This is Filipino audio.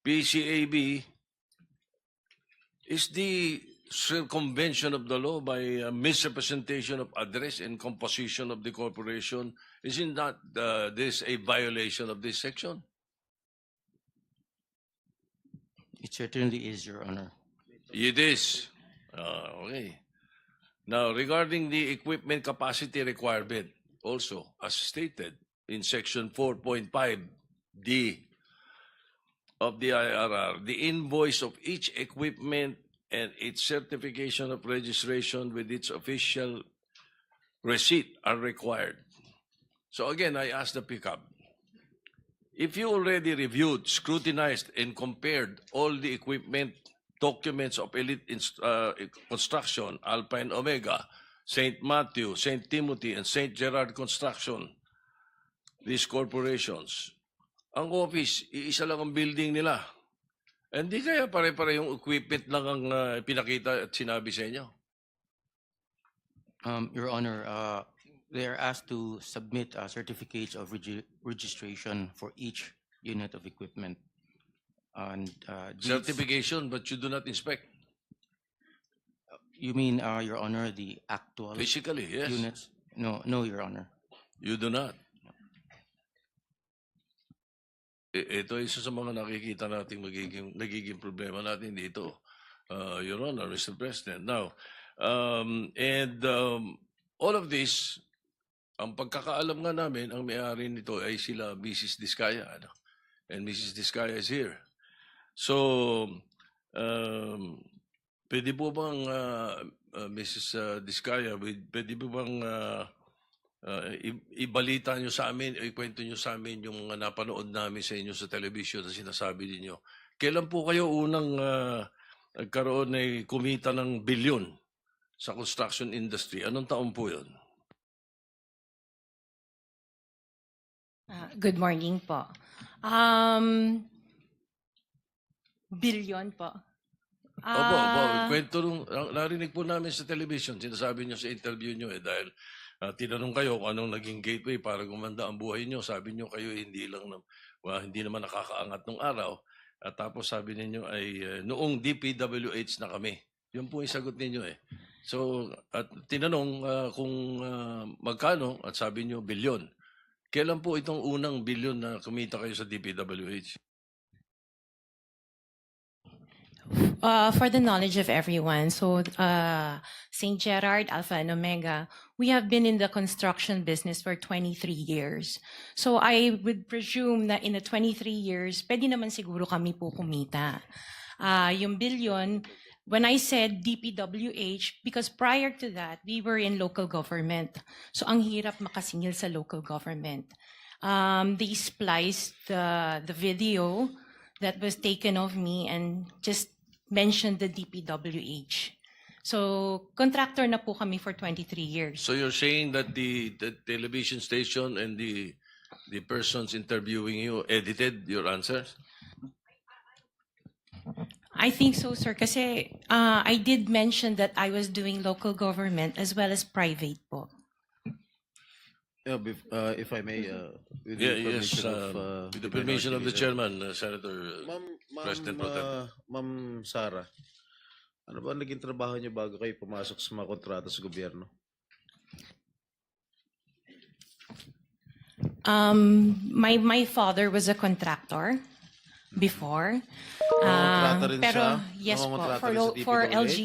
PCAB is the circumvention of the law by misrepresentation of address and composition of the corporation. Isn't that this a violation of this section? It certainly is, Your Honor. It is. Okay. Now, regarding the equipment capacity requirement, also, as stated in Section 4.5D of the IRR, the invoice of each equipment and its certification of registration with its official receipt are required. So again, I ask the pickup, if you already reviewed, scrutinized, and compared all the equipment documents of Elite Construction, Alpha and Omega, St. Matthew, St. Timothy, and St. Gerard Construction, these corporations, ang office, iisa lang ang building nila. Hindi kaya pare-pare yung equipment lang ang pinakita at sinabi sa inyo? Your Honor, they are asked to submit certificates of registration for each unit of equipment. And these- Certification, but you do not inspect. You mean, Your Honor, the actual Physically, yes. units? No, Your Honor. You do not. Ito isa sa mga nakikita nating nagiging problema natin dito, Your Honor, Mr. President. Now, all of this, ang pagkakaalam nga namin, ang may-ari nito ay sila Mrs. Diskaya. Ano? And Mrs. Diskaya is here. So, pwede po bang, Mrs. Diskaya, pwede po bang ibalita nyo sa amin, ikwento nyo sa amin yung mga napanood namin sa inyo sa television na sinasabi ninyo. Kailan po kayo unang nagkaroon ay kumita ng bilyon sa construction industry? Anong taon po yun? Good morning po. Billion po. Opo, kwento nung, narinig po namin sa television, sinasabi nyo sa interview nyo dahil tinanong kayo kung anong naging gateway para gumanda ang buhay nyo. Sabi nyo kayo hindi naman nakakaangat nung araw. At tapos sabi ninyo ay noong DPWH na kami. Yun po yung sagot ninyo eh. So, at tinanong kung magkano at sabi nyo bilyon. Kailan po itong unang bilyon na kumita kayo sa DPWH? For the knowledge of everyone, so St. Gerard, Alpha and Omega, we have been in the construction business for 23 years. So I would presume na in the 23 years, pwede naman siguro kami po kumita. Yung billion, when I said DPWH, because prior to that, we were in local government. So ang hirap makasingil sa local government. They spliced the video that was taken of me and just mentioned the DPWH. So, contractor na po kami for 23 years. So you're saying that the television station and the persons interviewing you edited your answers? I think so, sir, kasi I did mention that I was doing local government as well as private po. Yeah, if I may, with the Yes, permission of with the permission of the Minority chairman, Senator Leader. President Pro Tem. Ma'am Sara, ano ba naging trabaho niyo bago kayo pumasok sa mga kontrata sa gobyerno? My father was a contractor before. Nangongontrata rin Pero siya? yes po, Nangongontrata for rin sa for DPWH? LG